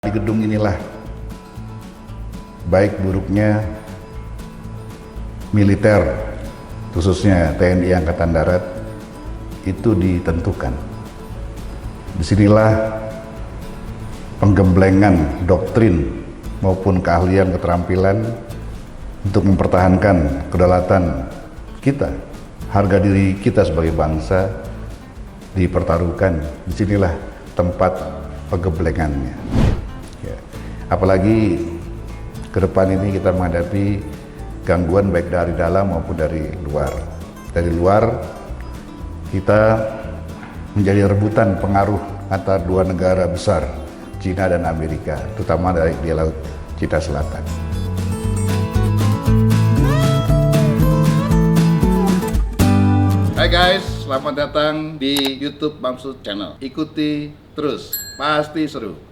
Di gedung inilah baik buruknya militer, khususnya TNI Angkatan Darat, itu ditentukan. Disinilah penggemblengan doktrin maupun keahlian keterampilan untuk mempertahankan kedaulatan kita, harga diri kita sebagai bangsa dipertaruhkan. Disinilah tempat penggemblengannya. Apalagi ke depan ini kita menghadapi gangguan baik dari dalam maupun dari luar. Dari luar kita menjadi rebutan pengaruh antara dua negara besar, Cina dan Amerika, terutama dari di Laut Cina Selatan. Hai guys, selamat datang di YouTube Bamsud Channel. Ikuti terus, pasti seru.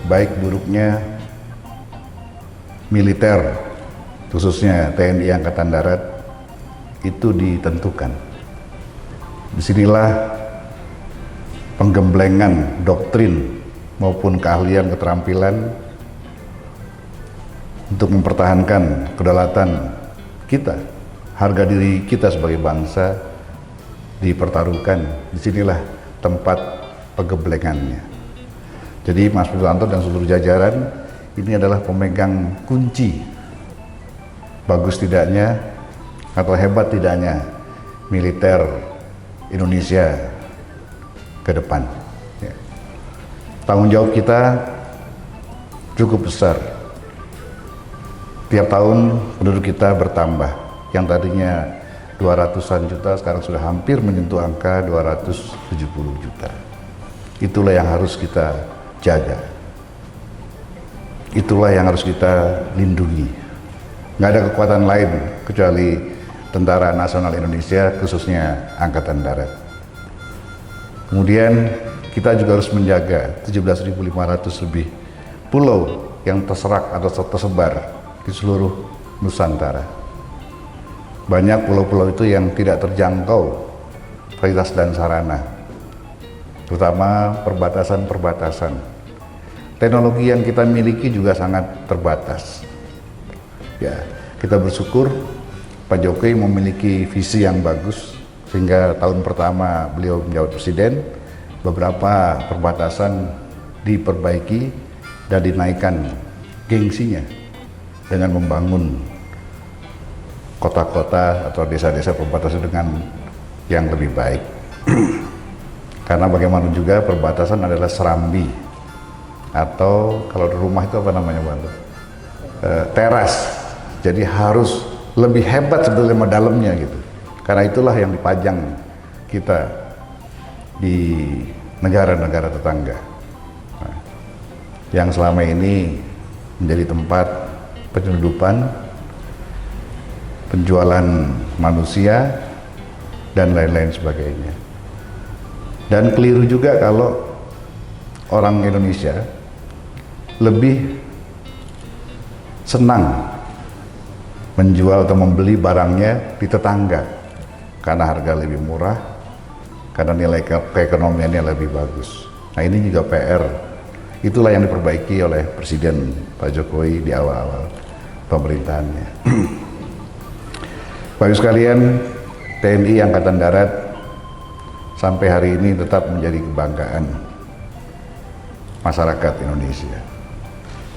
Baik buruknya militer, khususnya TNI Angkatan Darat, itu ditentukan. Disinilah penggemblengan doktrin maupun keahlian keterampilan untuk mempertahankan kedaulatan kita, harga diri kita sebagai bangsa dipertaruhkan. Disinilah tempat penggemblengannya. Jadi Mas Purwanto dan seluruh jajaran ini adalah pemegang kunci bagus tidaknya atau hebat tidaknya militer Indonesia ke depan. Tanggung jawab kita cukup besar. Tiap tahun penduduk kita bertambah. Yang tadinya 200-an juta sekarang sudah hampir menyentuh angka 270 juta. Itulah yang harus kita jaga. Itulah yang harus kita lindungi. Nggak ada kekuatan lain kecuali Tentara Nasional Indonesia, khususnya Angkatan Darat. Kemudian kita juga harus menjaga 17.500 lebih pulau yang terserak atau tersebar di seluruh Nusantara. Banyak pulau-pulau itu yang tidak terjangkau fasilitas dan sarana, terutama perbatasan-perbatasan. Teknologi yang kita miliki juga sangat terbatas. Ya, kita bersyukur Pak Jokowi memiliki visi yang bagus sehingga tahun pertama beliau menjabat presiden, beberapa perbatasan diperbaiki dan dinaikkan gengsinya dengan membangun kota-kota atau desa-desa perbatasan dengan yang lebih baik. Karena bagaimana juga perbatasan adalah serambi, atau kalau di rumah itu apa namanya Bang? Teras. Jadi harus lebih hebat sebetulnya dalamnya gitu. Karena itulah yang dipajang kita di negara-negara tetangga. Nah, yang selama ini menjadi tempat penyeludupan, penjualan manusia dan lain-lain sebagainya. Dan keliru juga kalau orang Indonesia lebih senang menjual atau membeli barangnya di tetangga karena harga lebih murah, karena nilai keekonomiannya lebih bagus. Nah, ini juga PR. Itulah yang diperbaiki oleh Presiden Pak Jokowi di awal-awal pemerintahannya. Bapak sekalian, TNI Angkatan Darat sampai hari ini tetap menjadi kebanggaan masyarakat Indonesia.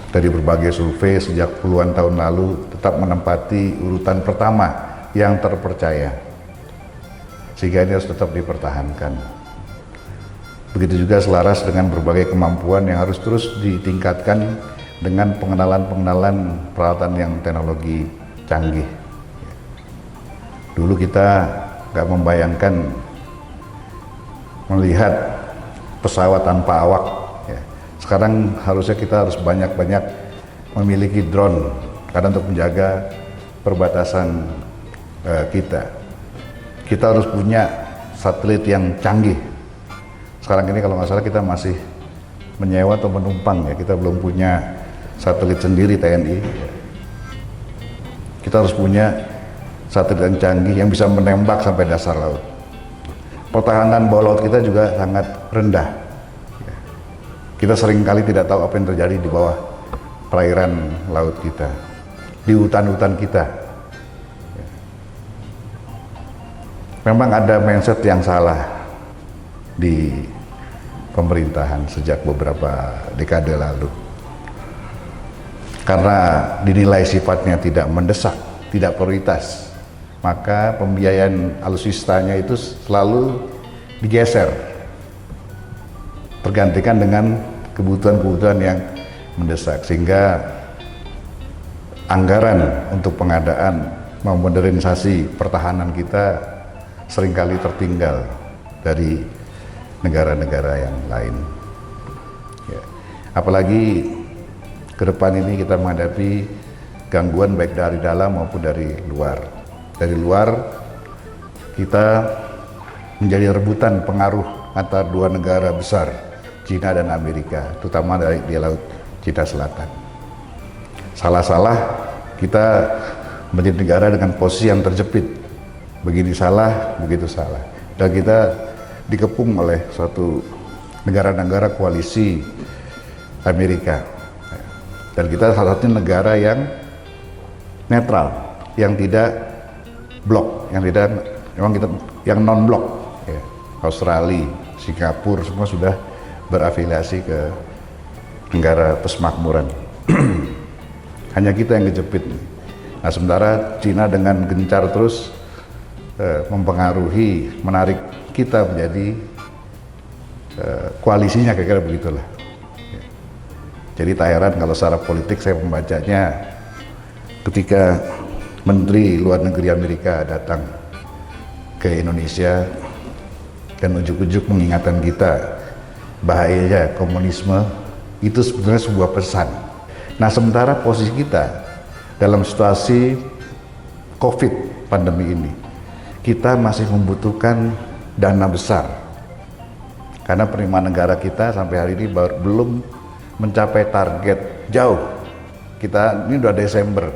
Dari berbagai survei sejak puluhan tahun lalu tetap menempati urutan pertama yang terpercaya, sehingga ini harus tetap dipertahankan. Begitu juga selaras dengan berbagai kemampuan yang harus terus ditingkatkan dengan pengenalan peralatan yang teknologi canggih. Dulu kita nggak membayangkan melihat pesawat tanpa awak. Sekarang harusnya kita harus banyak-banyak memiliki drone karena untuk menjaga perbatasan kita. Kita harus punya satelit yang canggih. Sekarang ini kalau nggak salah kita masih menyewa atau menumpang ya, kita belum punya satelit sendiri TNI. Kita harus punya satelit yang canggih yang bisa menembak sampai dasar laut. Pertahanan bawah laut kita juga sangat rendah. Kita seringkali tidak tahu apa yang terjadi di bawah perairan laut kita, di hutan-hutan kita. Memang ada mindset yang salah di pemerintahan sejak beberapa dekade lalu. Karena dinilai sifatnya tidak mendesak, tidak prioritas, maka pembiayaan alutsistanya itu selalu digeser, tergantikan dengan kebutuhan-kebutuhan yang mendesak, sehingga anggaran untuk pengadaan memodernisasi pertahanan kita seringkali tertinggal dari negara-negara yang lain. Ya. Apalagi ke depan ini kita menghadapi gangguan baik dari dalam maupun dari luar. Dari luar kita menjadi rebutan pengaruh antar dua negara besar, Cina dan Amerika, terutama di Laut Cina Selatan. Salah-salah kita menjadi negara dengan posisi yang terjepit. Begini salah, begitu salah. Dan kita dikepung oleh suatu negara-negara koalisi Amerika. Dan kita salah satu negara yang netral, yang tidak blok, yang non blok. Ya. Australia, Singapura semua sudah berafiliasi ke negara persemakmuran. Hanya kita yang kejepit. Nah, sementara Cina dengan gencar terus mempengaruhi, menarik kita menjadi koalisinya, kira-kira begitulah. Ya. Jadi tak heran kalau secara politik saya membacanya ketika Menteri Luar Negeri Amerika datang ke Indonesia dan ujuk-ujuk mengingatkan kita bahayanya komunisme, itu sebenarnya sebuah pesan. Nah, sementara posisi kita dalam situasi COVID pandemi ini, kita masih membutuhkan dana besar karena penerimaan negara kita sampai hari ini belum mencapai target jauh. Kita ini udah Desember,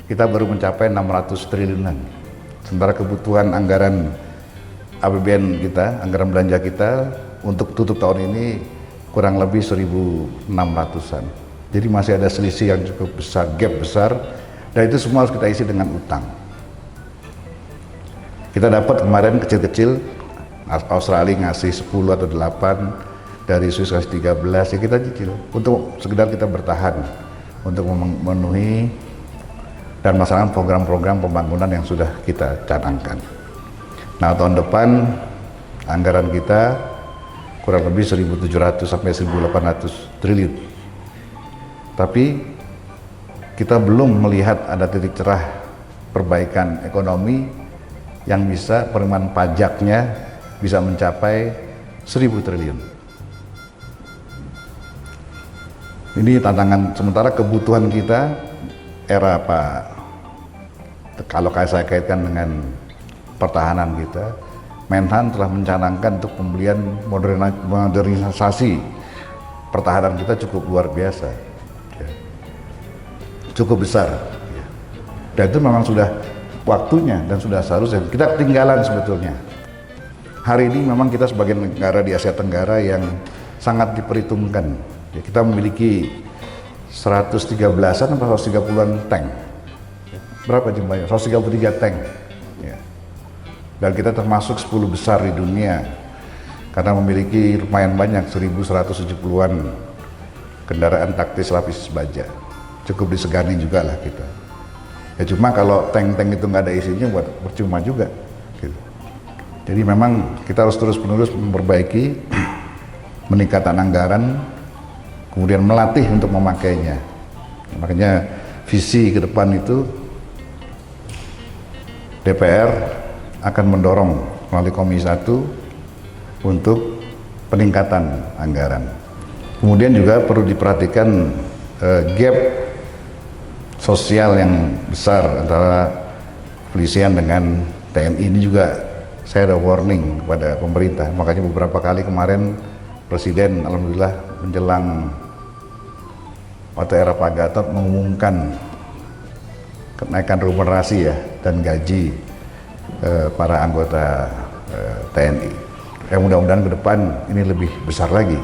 kita baru mencapai 600 triliunan, sementara kebutuhan anggaran APBN kita, anggaran belanja kita untuk tutup tahun ini kurang lebih 1.600-an. Jadi masih ada selisih yang cukup besar, gap besar, dan itu semua harus kita isi dengan utang. Kita dapat kemarin kecil-kecil, Australia ngasih 10 atau 8, dari Swiss kasih 13, ya kita cicil untuk sekedar kita bertahan, untuk memenuhi dan melaksanakan program-program pembangunan yang sudah kita canangkan. Nah, tahun depan anggaran kita kurang lebih 1.700 sampai 1.800 triliun. Tapi kita belum melihat ada titik cerah perbaikan ekonomi yang bisa penerimaan pajaknya bisa mencapai 1.000 triliun. Ini tantangan, sementara kebutuhan kita era kalau saya kaitkan dengan pertahanan kita, Menhan telah mencanangkan untuk pembelian modernisasi pertahanan kita cukup luar biasa, cukup besar, dan itu memang sudah waktunya dan sudah seharusnya. Kita ketinggalan sebetulnya. Hari ini memang kita sebagai negara di Asia Tenggara yang sangat diperhitungkan. Ya, kita memiliki 113-an atau 130-an tank. Berapa jumlahnya? 133 tank. Ya. Dan kita termasuk 10 besar di dunia karena memiliki lumayan banyak, 1.170-an kendaraan taktis lapis baja. Cukup disegani juga lah kita. Ya cuma kalau tank-tank itu nggak ada isinya, buat percuma juga. Gitu. Jadi memang kita harus terus-menerus memperbaiki, meningkatkan anggaran, kemudian melatih untuk memakainya. Makanya visi ke depan itu DPR akan mendorong melalui Komisi 1 untuk peningkatan anggaran. Kemudian juga perlu diperhatikan gap sosial yang besar antara kepolisian dengan TNI ini juga saya ada warning kepada pemerintah. Makanya beberapa kali kemarin Presiden alhamdulillah menjelang waktu era Pak Gatot mengumumkan kenaikan remunerasi ya dan gaji para anggota TNI. Mudah-mudahan ke depan ini lebih besar lagi.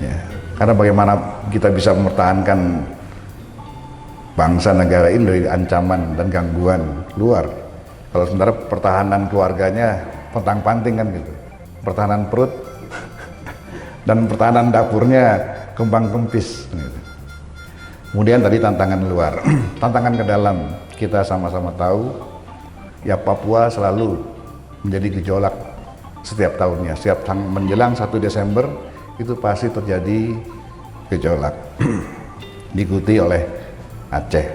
Ya. Karena bagaimana kita bisa mempertahankan bangsa negara ini dari ancaman dan gangguan luar. Kalau sementara pertahanan keluarganya pontang-panting kan gitu. Pertahanan perut dan pertahanan dapurnya kembang kempis gitu. Kemudian tadi tantangan luar, tantangan ke dalam. Kita sama-sama tahu ya Papua selalu menjadi gejolak setiap tahunnya. Setiap menjelang 1 Desember itu pasti terjadi gejolak. Diikuti oleh Aceh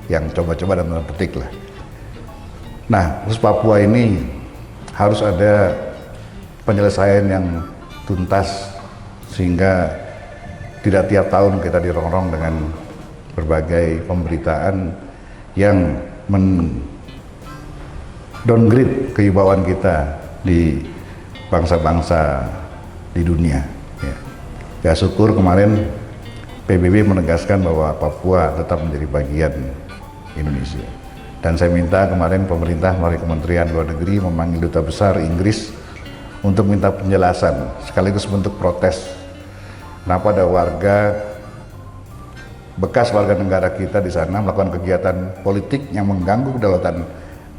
yang coba-coba dan tanda petik lah. Nah, khusus Papua ini harus ada penyelesaian yang tuntas sehingga tidak tiap tahun kita dirongrong dengan berbagai pemberitaan yang downgrade kewibawaan kita di bangsa-bangsa di dunia. Ya syukur kemarin PBB menegaskan bahwa Papua tetap menjadi bagian Indonesia. Dan saya minta kemarin pemerintah melalui Kementerian Luar Negeri memanggil Duta Besar Inggris untuk minta penjelasan sekaligus bentuk protes. Kenapa ada bekas warga negara kita di sana melakukan kegiatan politik yang mengganggu kedaulatan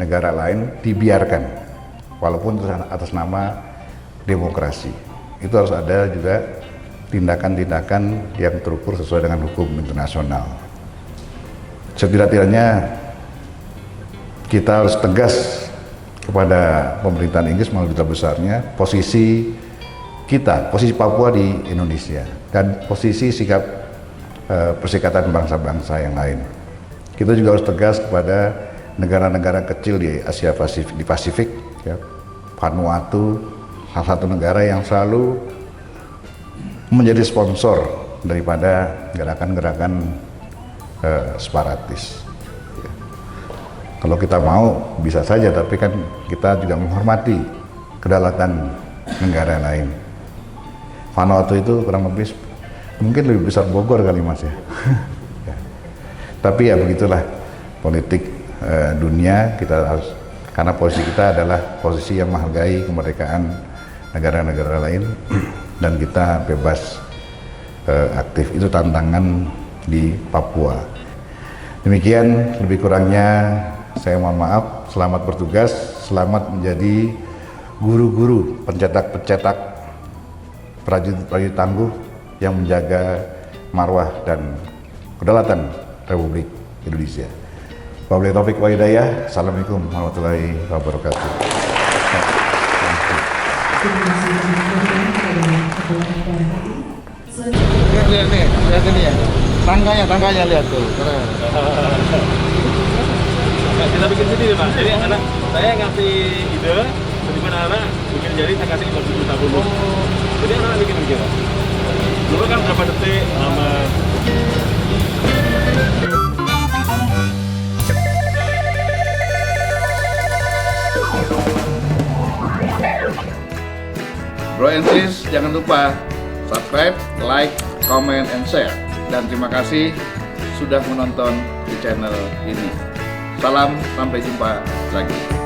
negara lain dibiarkan, walaupun atas nama demokrasi. Itu harus ada juga tindakan-tindakan yang terukur sesuai dengan hukum internasional. Setidak-tidaknya kita harus tegas kepada pemerintahan Inggris melalui duta besarnya posisi kita, posisi Papua di Indonesia dan posisi sikap perserikatan bangsa-bangsa yang lain. Kita juga harus tegas kepada negara-negara kecil di Asia Pasifik, di Pasifik, ya. Vanuatu, salah satu negara yang selalu menjadi sponsor daripada gerakan-gerakan separatis. Ya. Kalau kita mau bisa saja, tapi kan kita juga menghormati kedaulatan negara lain. Vanuatu itu kurang lebih mungkin lebih besar Bogor kali Mas ya. Ya. Tapi ya begitulah politik dunia, kita harus, karena posisi kita adalah posisi yang menghargai kemerdekaan negara-negara lain dan kita bebas aktif. Itu tantangan di Papua. Demikian lebih kurangnya saya mohon maaf. Selamat bertugas, selamat menjadi guru-guru pencetak-pencetak prajurit tangguh yang menjaga marwah dan kedaulatan Republik Indonesia. Wabillahi taufiq wa hidayah. Assalamualaikum warahmatullahi wabarakatuh. Lihat ini ya. Tangganya lihat tuh. Keren. Nah, kita bikin sendiri Pak. Jadi anak saya ngasih ide, bagaimana anak bikin jari saya kasih 50 juta dulu. Jadi anak bikin Pak. Dulu kan berapa detik lama. Bro and sis, jangan lupa subscribe, like, comment, and share. Dan terima kasih sudah menonton di channel ini. Salam, sampai jumpa lagi.